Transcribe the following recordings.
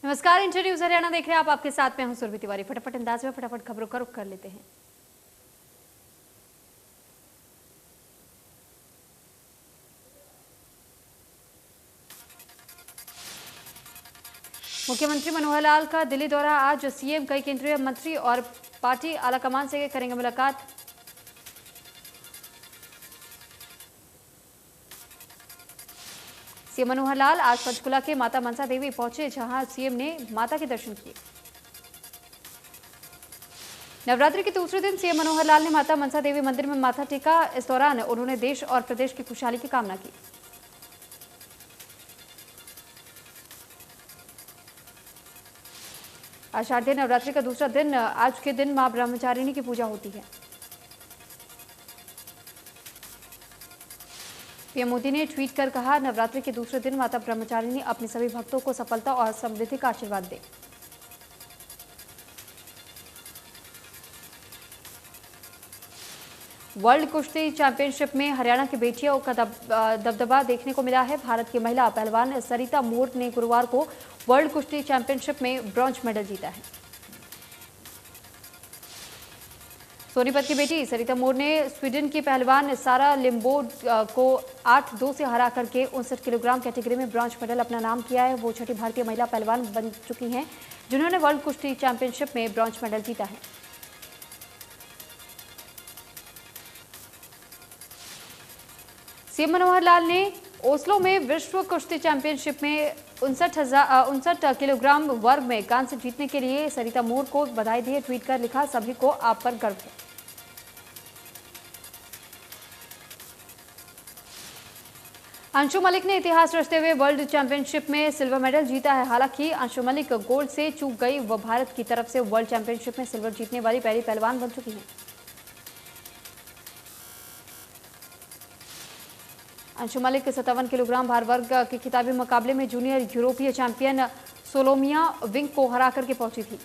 नमस्कार, inter news Haryana देख रहे हैं आप। आपके साथ में हूं सुरभि तिवारी। फटाफट अंदाज में फटाफट खबरों का रुख कर लेते हैं। मुख्यमंत्री मनोहर लाल का दिल्ली दौरा। आज सीएम कई केंद्रीय मंत्री और पार्टी आलाकमान से करेंगे मुलाकात। सीएम मनोहर लाल आज पंचकुला के माता मनसा देवी पहुंचे, जहां सीएम ने माता के दर्शन किए। नवरात्रि के दूसरे दिन सीएम मनोहर लाल ने माता मनसा देवी मंदिर में माथा टेका। इस दौरान उन्होंने देश और प्रदेश की खुशहाली की कामना की। आज शारदीय नवरात्रि का दूसरा दिन। आज के दिन मां ब्रह्मचारिणी की पूजा होती है। पीएम मोदी ने ट्वीट कर कहा, नवरात्रि के दूसरे दिन माता ब्रह्मचारिणी अपने सभी भक्तों को सफलता और समृद्धि का आशीर्वाद दे। वर्ल्ड कुश्ती चैंपियनशिप में हरियाणा की बेटियों का दबदबा देखने को मिला है। भारत की महिला पहलवान सरिता मोर ने गुरुवार को वर्ल्ड कुश्ती चैंपियनशिप में ब्रॉन्ज मेडल जीता है। सोनीपत की बेटी सरिता मोर ने स्वीडन की पहलवान सारा लिम्बोर्ड को 8-2 से हरा करके 59 किलोग्राम कैटेगरी में ब्रॉन्ज मेडल अपना नाम किया है। वो छठी भारतीय महिला पहलवान बन चुकी हैं जिन्होंने वर्ल्ड कुश्ती चैंपियनशिप में ब्रॉन्ज मेडल जीता है। सीएम मनोहर लाल ने ओस्लो में विश्व कुश्ती चैंपियनशिप में 59 किलोग्राम वर्ग में कांस्य जीतने के लिए सरिता मोर को बधाई दी। ट्वीट कर लिखा, सभी को आप पर गर्व है। अंशु मलिक ने इतिहास रचते हुए वर्ल्ड चैंपियनशिप में सिल्वर मेडल जीता है। हालांकि अंशु मलिक गोल्ड से चूक गई। वह भारत की तरफ से वर्ल्ड चैंपियनशिप में सिल्वर जीतने वाली पहली पहलवान बन चुकी हैं। अंशु मलिक 57 किलोग्राम भार वर्ग के खिताबी मुकाबले में जूनियर यूरोपीय चैंपियन सोलोमिया विंग को हराकर के पहुंची थी।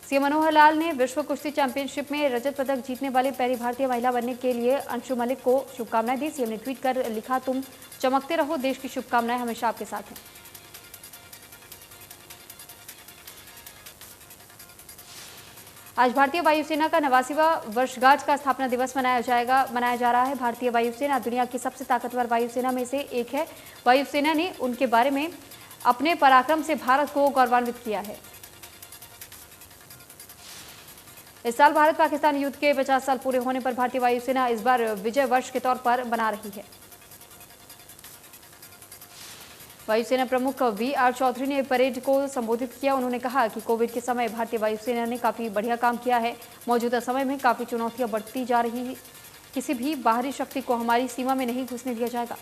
सीएम मनोहर लाल ने विश्व कुश्ती चैंपियनशिप में रजत पदक जीतने वाली पहली भारतीय महिला बनने के लिए अंशु मलिक को शुभकामनाएं दी। सीएम ने ट्वीट कर लिखा, तुम चमकते रहो, देश की शुभकामनाएं हमेशा आपके साथ हैं। आज भारतीय वायुसेना का 89वां वर्षगांठ का स्थापना दिवस मनाया जा रहा है। भारतीय वायुसेना दुनिया की सबसे ताकतवर वायुसेना में से एक है। वायुसेना ने उनके बारे में अपने पराक्रम से भारत को गौरवान्वित किया है। इस साल भारत पाकिस्तान युद्ध के 50 साल पूरे होने पर भारतीय वायुसेना इस बार विजय वर्ष के तौर पर मना रही है। वायुसेना प्रमुख वी.आर. चौधरी ने परेड को संबोधित किया। उन्होंने कहा कि कोविड के समय भारतीय वायुसेना ने काफी बढ़िया काम किया है। मौजूदा समय में काफी चुनौतियां बढ़ती जा रही हैं। किसी भी बाहरी शक्ति को हमारी सीमा में नहीं घुसने दिया जाएगा।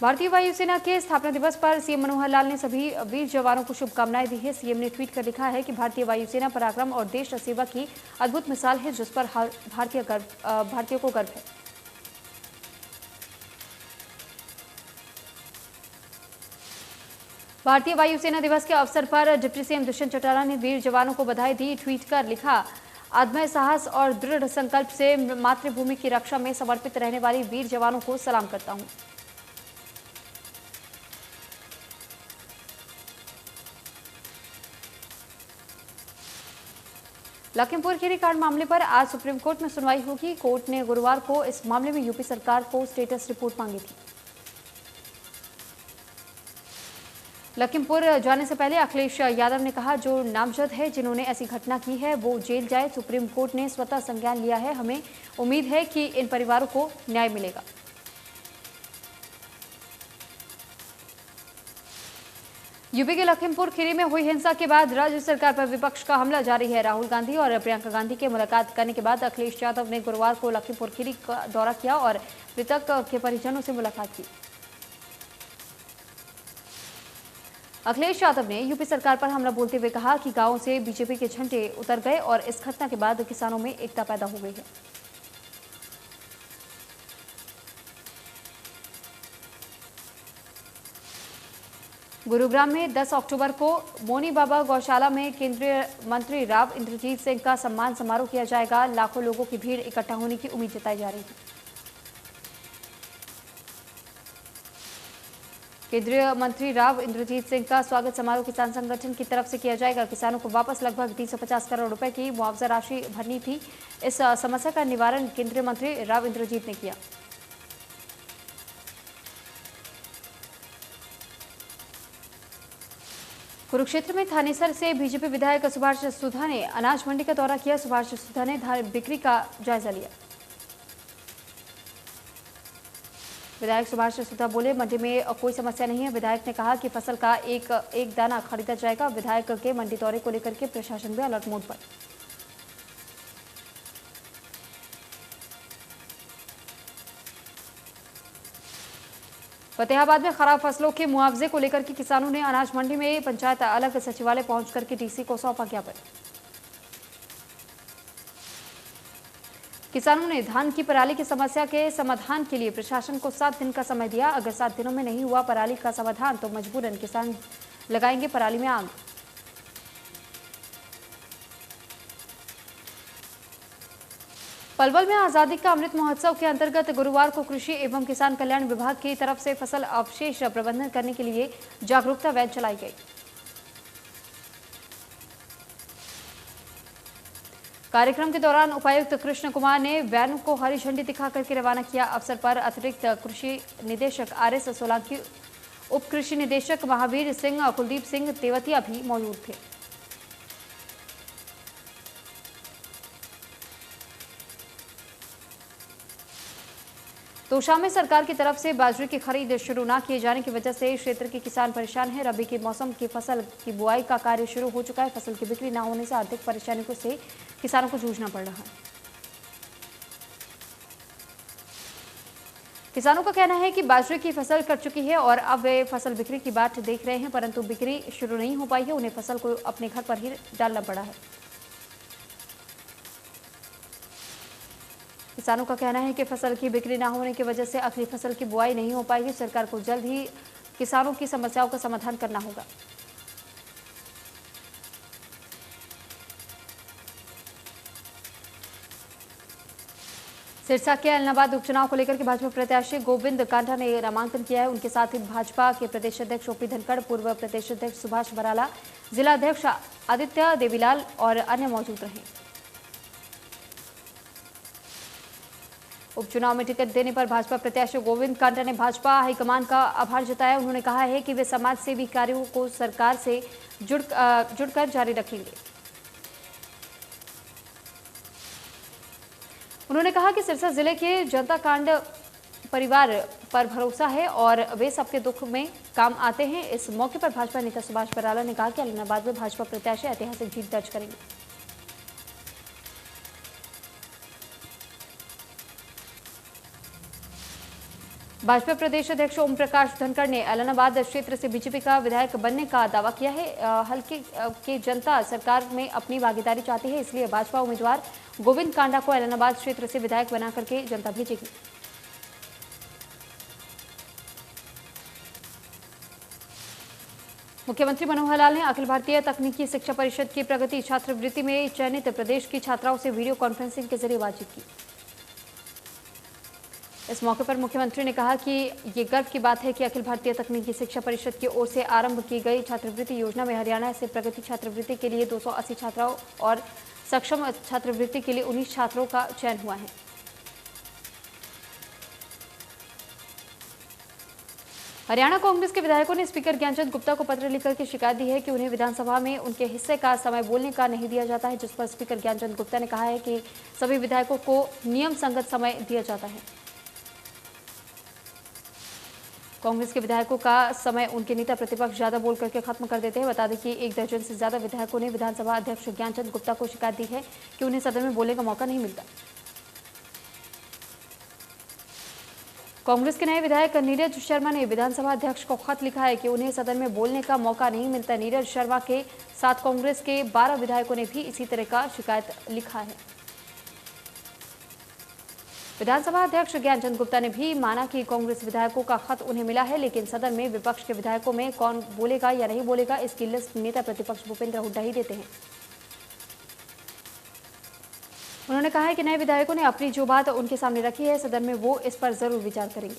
भारतीय वायुसेना के स्थापना दिवस पर सीएम मनोहर लाल ने सभी वीर जवानों को शुभकामनाएं दी है। सीएम ने ट्वीट कर लिखा है कि भारतीय वायुसेना पराक्रम और देश सेवा की अद्भुत मिसाल है, जिस पर हर भारतीयों को गर्व है। भारतीय वायुसेना दिवस के अवसर पर डिप्टी सीएम दुष्यंत चौटाला ने वीर जवानों को बधाई दी। ट्वीट कर लिखा, अदम्य साहस और दृढ़ संकल्प से मातृभूमि की रक्षा में समर्पित रहने वाली वीर जवानों को सलाम करता हूं। लखीमपुर खीरी कांड मामले पर आज सुप्रीम कोर्ट में सुनवाई होगी। कोर्ट ने गुरुवार को इस मामले में यूपी सरकार को स्टेटस रिपोर्ट मांगी थी। लखीमपुर जाने से पहले अखिलेश यादव ने कहा, जो नामजद है जिन्होंने ऐसी घटना की है वो जेल जाए। सुप्रीम कोर्ट ने स्वतः संज्ञान लिया है। हमें उम्मीद है कि इन परिवारों को न्याय मिलेगा। यूपी के लखीमपुर खीरी में हुई हिंसा के बाद राज्य सरकार पर विपक्ष का हमला जारी है। राहुल गांधी और प्रियंका गांधी के मुलाकात करने के बाद अखिलेश यादव ने गुरुवार को लखीमपुर खीरी का दौरा किया और मृतक के परिजनों से मुलाकात की। अखिलेश यादव ने यूपी सरकार पर हमला बोलते हुए कहा कि गांवों से बीजेपी के झंडे उतर गए और इस घटना के बाद किसानों में एकता पैदा हो गई है। गुरुग्राम में 10 अक्टूबर को मोनी बाबा गौशाला में केंद्रीय मंत्री राव इंद्रजीत सिंह का सम्मान समारोह किया जाएगा। लाखों लोगों की भीड़ इकट्ठा होने की उम्मीद जताई जा रही है। केंद्रीय मंत्री राव इंद्रजीत सिंह का स्वागत समारोह किसान संगठन की तरफ से किया जाएगा। किसानों को वापस लगभग 350 करोड़ रुपए की मुआवजा राशि भरनी थी। इस समस्या का निवारण केंद्रीय मंत्री राव इंद्रजीत ने किया। कुरुक्षेत्र में थानेसर से बीजेपी विधायक सुभाष सुधा ने अनाज मंडी का दौरा किया। सुभाष सुधा ने धान बिक्री का जायजा लिया। विधायक सुभाष सुधा बोले, मंडी में कोई समस्या नहीं है। विधायक ने कहा कि फसल का एक दाना खरीदा जाएगा। विधायक के मंडी दौरे को लेकर के प्रशासन भी अलर्ट मोड पर। फतेहाबाद में खराब फसलों के मुआवजे को लेकर के किसानों ने अनाज मंडी में पंचायत अलग सचिवालय पहुंचकर के डीसी को सौंपा ज्ञापन। किसानों ने धान की पराली की समस्या के समाधान के लिए प्रशासन को 7 दिन का समय दिया। अगर 7 दिनों में नहीं हुआ पराली का समाधान तो मजबूरन किसान लगाएंगे पराली में आग। पलवल में आजादी का अमृत महोत्सव के अंतर्गत गुरुवार को कृषि एवं किसान कल्याण विभाग की तरफ से फसल अवशेष प्रबंधन करने के लिए जागरूकता वैन चलाई गई। कार्यक्रम के दौरान उपायुक्त कृष्ण कुमार ने वैन को हरी झंडी दिखाकर के रवाना किया। अवसर पर अतिरिक्त कृषि निदेशक आरएस सोलंकी, उप कृषि निदेशक महावीर सिंह, कुलदीप सिंह तेवतिया भी मौजूद थे। तोशा में सरकार की तरफ से बाजरे की खरीद शुरू न किए जाने की वजह से क्षेत्र के किसान परेशान हैं। रबी के मौसम की फसल की बुआई का कार्य शुरू हो चुका है। फसल की बिक्री न होने से आर्थिक परेशानियों से किसानों को जूझना पड़ रहा है। किसानों का कहना है कि बाजरे की फसल कट चुकी है और अब वे फसल बिक्री की बाट देख रहे हैं, परंतु बिक्री शुरू नहीं हो पाई है। उन्हें फसल को अपने घर पर ही डालना पड़ा है। किसानों का कहना है कि फसल की बिक्री न होने की वजह से अगली फसल की बुआई नहीं हो पाएगी। सरकार को जल्द ही किसानों की समस्याओं का समाधान करना होगा। सिरसा के ऐलनाबाद उपचुनाव को लेकर के भाजपा प्रत्याशी गोविंद कांडा ने नामांकन किया है। उनके साथ ही भाजपा के प्रदेश अध्यक्ष ओपी धनखड़, पूर्व प्रदेश अध्यक्ष सुभाष बराला, जिला अध्यक्ष आदित्य देवीलाल और अन्य मौजूद रहे। उपचुनाव में टिकट देने पर भाजपा प्रत्याशी गोविंद कांडा ने भाजपा हाईकमान का आभार जताया। उन्होंने कहा है कि वे समाज सेवी कार्यों को सरकार से जुड़कर जारी रखेंगे। उन्होंने कहा कि सिरसा जिले के जनता कांड परिवार पर भरोसा है और वे सबके दुख में काम आते हैं। इस मौके पर भाजपा नेता सुभाष बराला ने कहा कि ऐलनाबाद में भाजपा प्रत्याशी ऐतिहासिक जीत दर्ज करेंगे। भाजपा प्रदेश अध्यक्ष ओम प्रकाश धनखड़ ने ऐलनाबाद क्षेत्र से बीजेपी का विधायक बनने का दावा किया है। हल्के की जनता सरकार में अपनी भागीदारी चाहती है, इसलिए भाजपा उम्मीदवार गोविंद कांडा को ऐलनाबाद क्षेत्र से विधायक बना करके जनता भेजेगी। मुख्यमंत्री मनोहर लाल ने अखिल भारतीय तकनीकी शिक्षा परिषद की प्रगति छात्रवृत्ति में चयनित प्रदेश की छात्राओं से वीडियो कॉन्फ्रेंसिंग के जरिए बातचीत की। इस मौके पर मुख्यमंत्री ने कहा कि ये गर्व की बात है कि अखिल भारतीय तकनीकी शिक्षा परिषद की ओर से आरंभ की गई छात्रवृत्ति योजना में हरियाणा से प्रगति छात्रवृत्ति के लिए 280 छात्राओं और सक्षम छात्रवृत्ति के लिए 19 छात्रों का चयन हुआ है। हरियाणा कांग्रेस के विधायकों ने स्पीकर ज्ञानचंद गुप्ता को पत्र लिखकर के शिकायत दी है कि उन्हें विधानसभा में उनके हिस्से का समय बोलने का नहीं दिया जाता है, जिस पर स्पीकर ज्ञानचंद गुप्ता ने कहा है कि सभी विधायकों को नियम संगत समय दिया जाता है। कांग्रेस के विधायकों का समय उनके नेता प्रतिपक्ष ज्यादा बोल करके खत्म कर देते हैं। बता दें कि 1 दर्जन से ज्यादा विधायकों ने विधानसभा अध्यक्ष ज्ञानचंद गुप्ता को शिकायत दी है कि उन्हें सदन में बोलने का मौका नहीं मिलता। कांग्रेस के नए विधायक नीरज शर्मा ने विधानसभा अध्यक्ष को खत लिखा है कि उन्हें सदन में बोलने का मौका नहीं मिलता। नीरज शर्मा के साथ कांग्रेस के 12 विधायकों ने भी इसी तरह का शिकायत लिखा है। विधानसभा अध्यक्ष ज्ञानचंद गुप्ता ने भी माना कि कांग्रेस विधायकों का खत उन्हें मिला है, लेकिन सदन में विपक्ष के विधायकों में कौन बोलेगा या नहीं बोलेगा, इसकी लिस्ट नेता प्रतिपक्ष भूपेंद्र हुड्डा ही देते हैं। उन्होंने कहा है कि नए विधायकों ने अपनी जो बात उनके सामने रखी है, सदन में वो इस पर जरूर विचार करेंगे।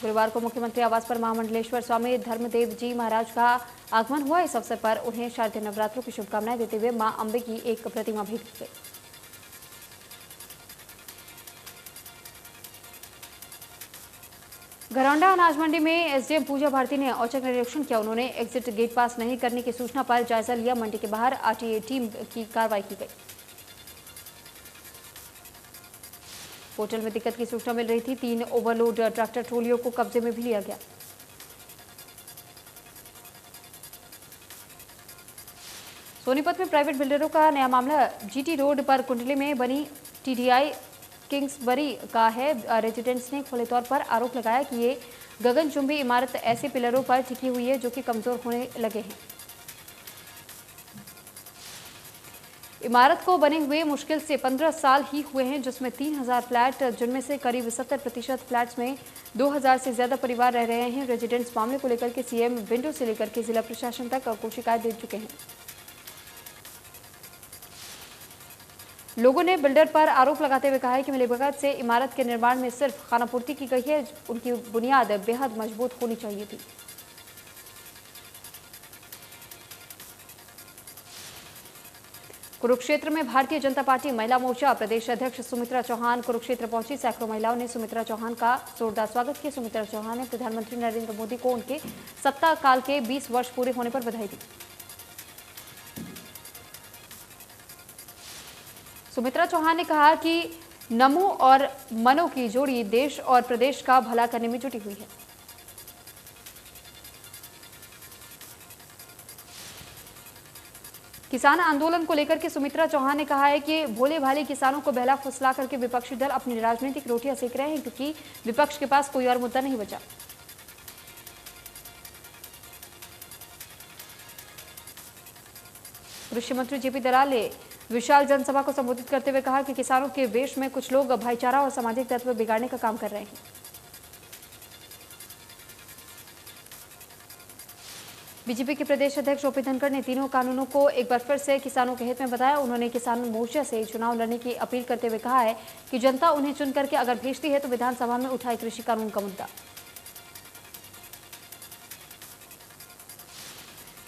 गुरुवार को मुख्यमंत्री आवास पर महामंडलेश्वर स्वामी धर्मदेव जी महाराज का आगमन हुआ। इस अवसर पर उन्हें शारदीय नवरात्रों की शुभकामनाएं देते हुए मां अंबे की एक प्रतिमा भेंट की गई। घरौंडा अनाज मंडी में एसडीएम पूजा भारती ने औचक निरीक्षण किया। उन्होंने एग्जिट गेट पास नहीं करने की सूचना पर जायजा लिया। मंडी के बाहर आरटीए टीम की कार्रवाई की गई। पोर्टल में दिक्कत की सूचना मिल रही थी। 3 ओवरलोड ट्रैक्टर ट्रोलियों को कब्जे में भी लिया गया। सोनीपत में प्राइवेट बिल्डरों का नया मामला। जीटी रोड पर कुंडली में बनी टीडीआई किंग्सबरी का है। रेजिडेंट्स ने खुले तौर पर आरोप लगाया कि ये गगनचुंबी इमारत ऐसे पिलरों पर टिकी हुई है जो कि कमजोर होने लगे हैं। इमारत को बने हुए मुश्किल से 15 साल ही हुए हैं, जिसमें 3000 फ्लैट, जिनमें से करीब 70% फ्लैट्स में 2000 से ज्यादा परिवार रह रहे हैं। रेजिडेंट्स मामले को लेकर के सीएम विंडो से लेकर के जिला प्रशासन तक को शिकायत दे चुके हैं। लोगों ने बिल्डर पर आरोप लगाते हुए कहा है कि मिलीभगत से इमारत के निर्माण में सिर्फ खानापूर्ति की गई है। उनकी बुनियाद बेहद मजबूत होनी चाहिए थी। कुरुक्षेत्र में भारतीय जनता पार्टी महिला मोर्चा प्रदेश अध्यक्ष सुमित्रा चौहान कुरुक्षेत्र पहुंची। सैकड़ों महिलाओं ने सुमित्रा चौहान का जोरदार स्वागत किया। सुमित्रा चौहान ने प्रधानमंत्री नरेंद्र मोदी को उनके सत्ता काल के 20 वर्ष पूरे होने पर बधाई दी। सुमित्रा चौहान ने कहा कि नमो और मनो की जोड़ी देश और प्रदेश का भला करने में जुटी हुई है। किसान आंदोलन को लेकर के सुमित्रा चौहान ने कहा है कि भोले भाले किसानों को बहला फुसला करके विपक्षी दल अपनी राजनीतिक रोटियां सेक रहे हैं, क्योंकि विपक्ष के पास कोई और मुद्दा नहीं बचा। कृषि मंत्री जेपी दलाल ने विशाल जनसभा को संबोधित करते हुए कहा कि किसानों के वेश में कुछ लोग भाईचारा और सामाजिक तत्व बिगाड़ने का काम कर रहे हैं। बीजेपी के प्रदेश अध्यक्ष ओपी धनखड़ ने तीनों कानूनों को एक बार फिर से किसानों के हित में बताया। उन्होंने किसान मोर्चा से चुनाव लड़ने की अपील करते हुए कहा है कि जनता उन्हें चुन करके अगर भेजती है तो विधानसभा में उठाए कृषि कानून का मुद्दा।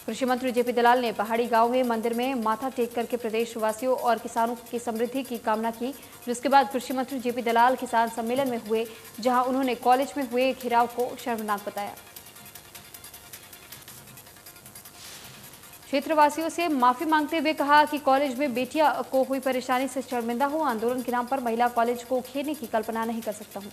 कृषि मंत्री जेपी दलाल ने पहाड़ी गांव में मंदिर में माथा टेक करके प्रदेशवासियों और किसानों की समृद्धि की कामना की, जिसके बाद कृषि मंत्री जेपी दलाल किसान सम्मेलन में हुए, जहां उन्होंने कॉलेज में हुए घेराव को शर्मनाक बताया। क्षेत्रवासियों से माफी मांगते हुए कहा कि कॉलेज में बेटियां को हुई परेशानी से शर्मिंदा हूं। आंदोलन के नाम पर महिला कॉलेज को घेरने की कल्पना नहीं कर सकता हूं।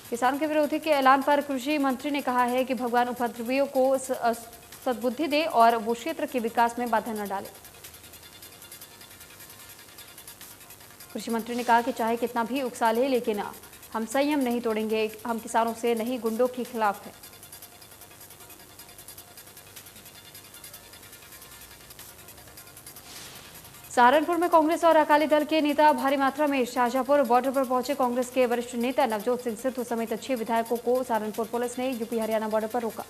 किसानों के विरोधी के ऐलान पर कृषि मंत्री ने कहा है कि भगवान उपद्रवियों को सद्बुद्धि दे और वो क्षेत्र के विकास में बाधा न डाले। कृषि मंत्री ने कहा कि चाहे कितना भी उकसा ले, लेकिन हम संयम नहीं तोड़ेंगे। हम किसानों से नहीं, गुंडों के खिलाफ है। सहारनपुर में कांग्रेस और अकाली दल के नेता भारी मात्रा में शाहजहांपुर बॉर्डर पर पहुंचे। कांग्रेस के वरिष्ठ नेता नवजोत सिंह सिद्धू समेत 6 विधायकों को सहारनपुर पुलिस ने यूपी हरियाणा बॉर्डर पर रोका।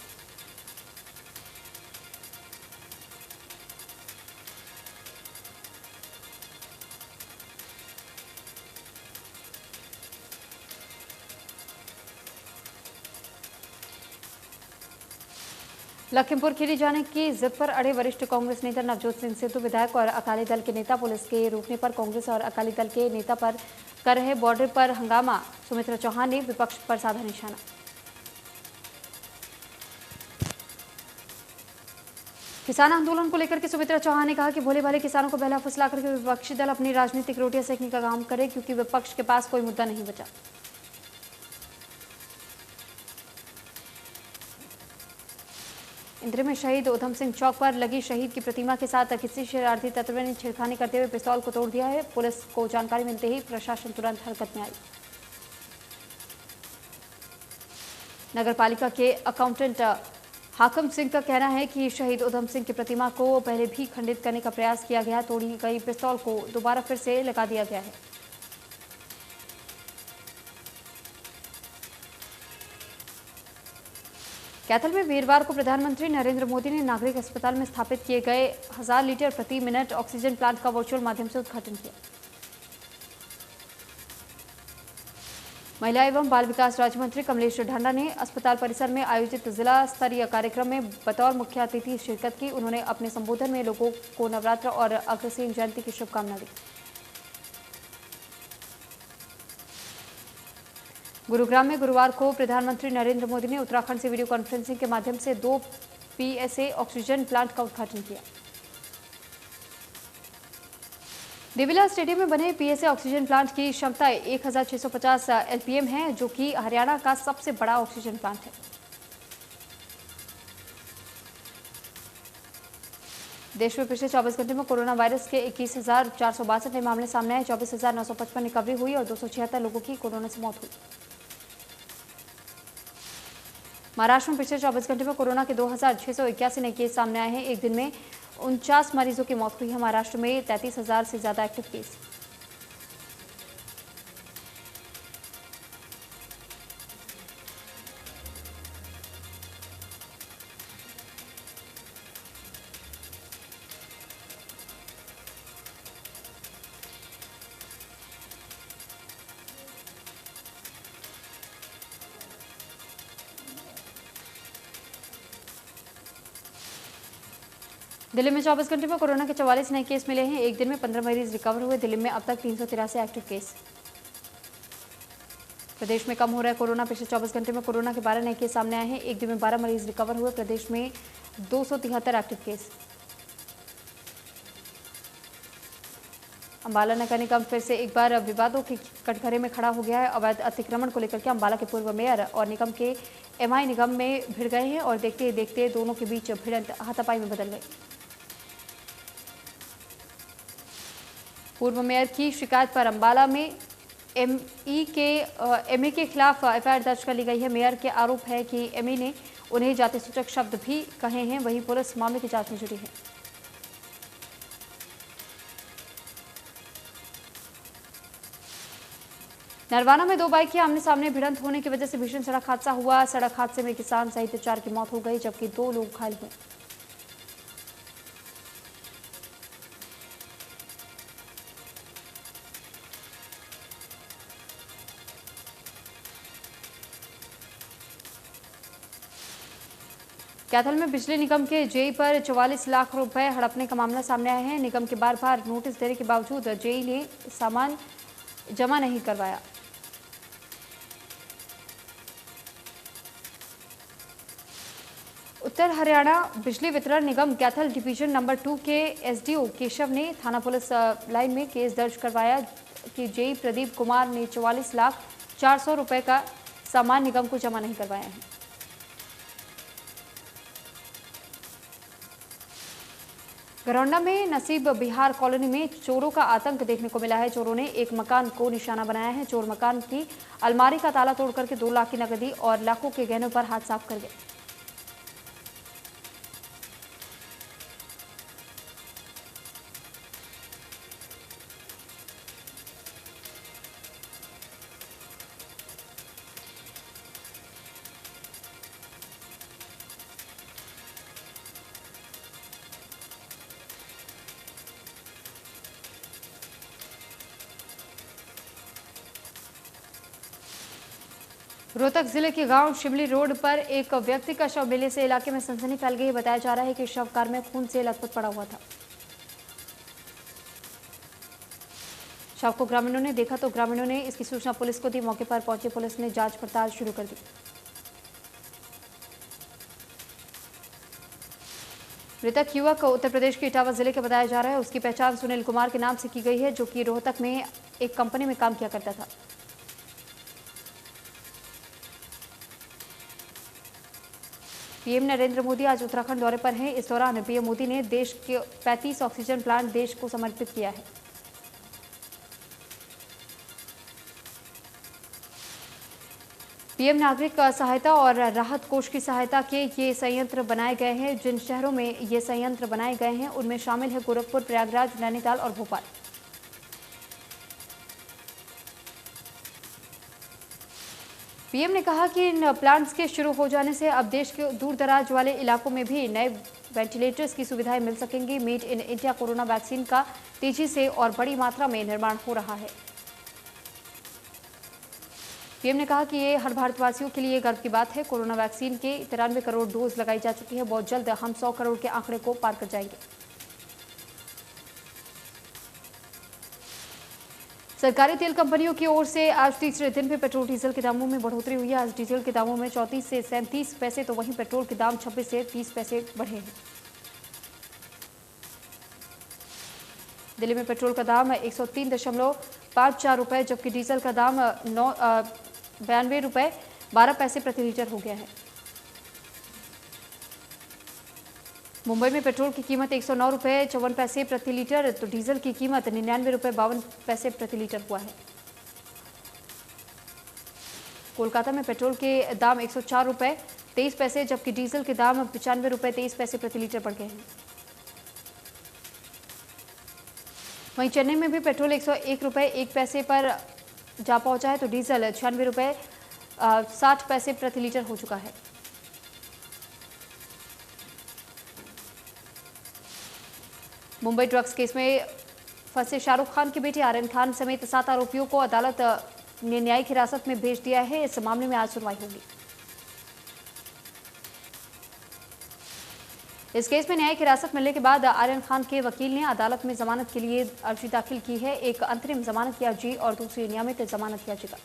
लखीमपुर खीरी जाने की जिद पर अड़े वरिष्ठ कांग्रेस नेता नवजोत सिंह सिद्धू विधायक और अकाली दल के नेता पुलिस के रोकने पर कांग्रेस और अकाली दल के नेता पर कर रहे बॉर्डर पर हंगामा। सुमित्रा चौहान ने विपक्ष पर साधा निशाना। किसान आंदोलन को लेकर के सुमित्रा चौहान ने कहा कि भोले भाले किसानों को बहला फुसला करके विपक्षी दल अपनी राजनीतिक रोटियां सेकने का काम करे, क्योंकि विपक्ष के पास कोई मुद्दा नहीं बचा। इंद्र में शहीद उधम सिंह चौक पर लगी शहीद की प्रतिमा के साथ किसी शरारती तत्व ने छेड़खानी करते हुए पिस्तौल को तोड़ दिया है। पुलिस को जानकारी मिलते ही प्रशासन तुरंत हरकत में आई। नगरपालिका के अकाउंटेंट हाकम सिंह का कहना है कि शहीद उधम सिंह की प्रतिमा को पहले भी खंडित करने का प्रयास किया गया। तोड़ी गई पिस्तौल को दोबारा फिर से लगा दिया गया है। कैथल में वीरवार को प्रधानमंत्री नरेंद्र मोदी ने नागरिक अस्पताल में स्थापित किए गए 1000 लीटर प्रति मिनट ऑक्सीजन प्लांट का वर्चुअल माध्यम से उद्घाटन किया। महिला एवं बाल विकास राज्य मंत्री कमलेश ढांडा ने अस्पताल परिसर में आयोजित जिला स्तरीय कार्यक्रम में बतौर मुख्य अतिथि शिरकत की। उन्होंने अपने संबोधन में लोगों को नवरात्र और अग्रसेन जयंती की शुभकामना दी। गुरुग्राम में गुरुवार को प्रधानमंत्री नरेंद्र मोदी ने उत्तराखंड से वीडियो कॉन्फ्रेंसिंग के माध्यम से 2 पीएसए ऑक्सीजन प्लांट का उद्घाटन किया। देवीला स्टेडियम में बने पीएसए ऑक्सीजन प्लांट की क्षमता 1650 एलपीएम है, जो कि हरियाणा का सबसे बड़ा ऑक्सीजन प्लांट है। देश में पिछले 24 घंटे में कोरोना वायरस के 21,462 नए मामले सामने आए। 24,955 रिकवरी हुई और 276 लोगों की कोरोना से मौत हुई। महाराष्ट्र में पिछले 24 घंटे में कोरोना के 2,681 नए केस सामने आए हैं। एक दिन में 49 मरीजों की मौत हुई है। महाराष्ट्र में 33,000 से ज्यादा एक्टिव केस। दिल्ली में 24 घंटे में कोरोना के 44 नए केस मिले हैं। एक दिन में 15 मरीज रिकवर हुए। दिल्ली में अब तक 383 एक्टिव केस। प्रदेश में कम हो रहा है कोरोना। पिछले 24 घंटे में कोरोना के 12 नए केस सामने आए हैं। एक दिन में 12 मरीज रिकवर हुए। प्रदेश में 273 एक्टिव केस। अंबाला नगर निगम फिर से एक बार विवादों के कटघरे में खड़ा हो गया है। अवैध अतिक्रमण को लेकर के अंबाला के पूर्व मेयर और निगम के एमआई निगम में भिड़ गए हैं और देखते ही देखते दोनों के बीच भिड़ंत हाथापाई में बदल गई। पूर्व मेयर की शिकायत पर अंबाला में एमई के खिलाफ एफआईआर दर्ज कर ली गई है। मेयर के आरोप है कि एमई ने उन्हें जाति सूचक शब्द भी कहे हैं। वहीं पुलिस मामले की जांच में जुटी है। नरवाना में 2 बाइक की आमने सामने भिड़ंत होने की वजह से भीषण सड़क हादसा हुआ। सड़क हादसे में किसान सहित 4 की मौत हो गई, जबकि 2 लोग घायल हुए। कैथल में बिजली निगम के जेई पर 44 लाख रुपए हड़पने का मामला सामने आया है। निगम के बार बार नोटिस देने के बावजूद जेई ने सामान जमा नहीं करवाया। उत्तर हरियाणा बिजली वितरण निगम कैथल डिवीजन नंबर 2 के एसडीओ केशव ने थाना पुलिस लाइन में केस दर्ज करवाया कि जेई प्रदीप कुमार ने 44,400 रुपए का सामान निगम को जमा नहीं करवाया है। घरौंडा में नसीब बिहार कॉलोनी में चोरों का आतंक देखने को मिला है। चोरों ने एक मकान को निशाना बनाया है। चोर मकान की अलमारी का ताला तोड़ करके 2 लाख की नकदी और लाखों के गहनों पर हाथ साफ कर गए। रोहतक जिले के गांव शिमली रोड पर एक व्यक्ति का शव मिलने से इलाके में सनसनी फैल गई। बताया जा रहा है कि शव कार में खून से लथपथ पड़ा हुआ था। शव को ग्रामीणों ने देखा तो ग्रामीणों ने इसकी सूचना पुलिस को दी। मौके पर पहुंची पुलिस ने जांच पड़ताल शुरू कर दी। मृतक युवक उत्तर प्रदेश के इटावा जिले के बताया जा रहा है। उसकी पहचान सुनील कुमार के नाम से की गई है, जो कि रोहतक में एक कंपनी में काम किया करता था। पीएम नरेंद्र मोदी आज उत्तराखंड दौरे पर हैं। इस दौरान पीएम मोदी ने देश के 35 ऑक्सीजन प्लांट देश को समर्पित किया है। पीएम नागरिक सहायता और राहत कोष की सहायता के ये संयंत्र बनाए गए हैं। जिन शहरों में ये संयंत्र बनाए गए हैं उनमें शामिल है गोरखपुर, प्रयागराज, नैनीताल और भोपाल। पीएम ने कहा कि इन प्लांट्स के शुरू हो जाने से अब देश के दूर दराज वाले इलाकों में भी नए वेंटिलेटर्स की सुविधाएं मिल सकेंगी। Made in India corona vaccine का तेजी से और बड़ी मात्रा में निर्माण हो रहा है। पीएम ने कहा कि ये हर भारतवासियों के लिए गर्व की बात है। कोरोना वैक्सीन के 93 करोड़ डोज लगाई जा चुकी है। बहुत जल्द हम 100 करोड़ के आंकड़े को पार कर जाएंगे। सरकारी तेल कंपनियों की ओर से आज तीसरे दिन भी पेट्रोल डीजल के दामों में बढ़ोतरी हुई है। आज डीजल के दामों में 34 से 37 पैसे तो वहीं पेट्रोल के दाम 26 से 30 पैसे बढ़े हैं। दिल्ली में पेट्रोल का दाम 103.54 रुपए जबकि डीजल का दाम 92 रुपए 12 पैसे प्रति लीटर हो गया है। मुंबई में पेट्रोल की कीमत 109 रुपए 54 पैसे प्रति लीटर तो डीजल की कीमत 99 रुपए 52 पैसे प्रति लीटर हुआ है। कोलकाता में पेट्रोल के दाम 104 रुपए 23 पैसे जबकि डीजल के दाम 95 रुपए 23 पैसे प्रति लीटर बढ़ गए हैं। वहीं चेन्नई में भी पेट्रोल 101 रुपए 1 पैसे पर जा पहुंचा है तो डीजल 96 रुपए 60 पैसे प्रति लीटर हो चुका है। मुंबई ड्रग्स केस में फंसे शाहरुख खान के बेटे आर्यन खान समेत 7 आरोपियों को अदालत ने न्यायिक हिरासत में भेज दिया है। इस मामले में आज सुनवाई होगी। इस केस में न्यायिक हिरासत मिलने के बाद आर्यन खान के वकील ने अदालत में जमानत के लिए अर्जी दाखिल की है। एक अंतरिम जमानत की अर्जी और दूसरी नियमित जमानत याचिका।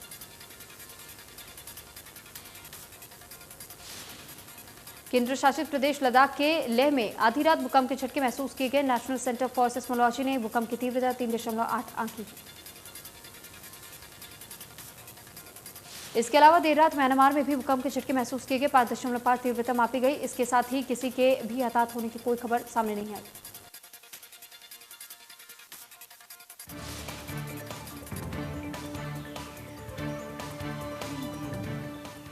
केंद्र शासित प्रदेश लद्दाख के लेह में आधी रात भूकंप के झटके महसूस किए गए। नेशनल सेंटर फॉर सिस्मोलॉजी ने भूकंप की तीव्रता 3.8 आंकी। इसके अलावा देर रात म्यांमार में भी भूकंप के झटके महसूस किए गए। 5.5 तीव्रता मापी गई। इसके साथ ही किसी के भी हताहत होने की कोई खबर सामने नहीं आई।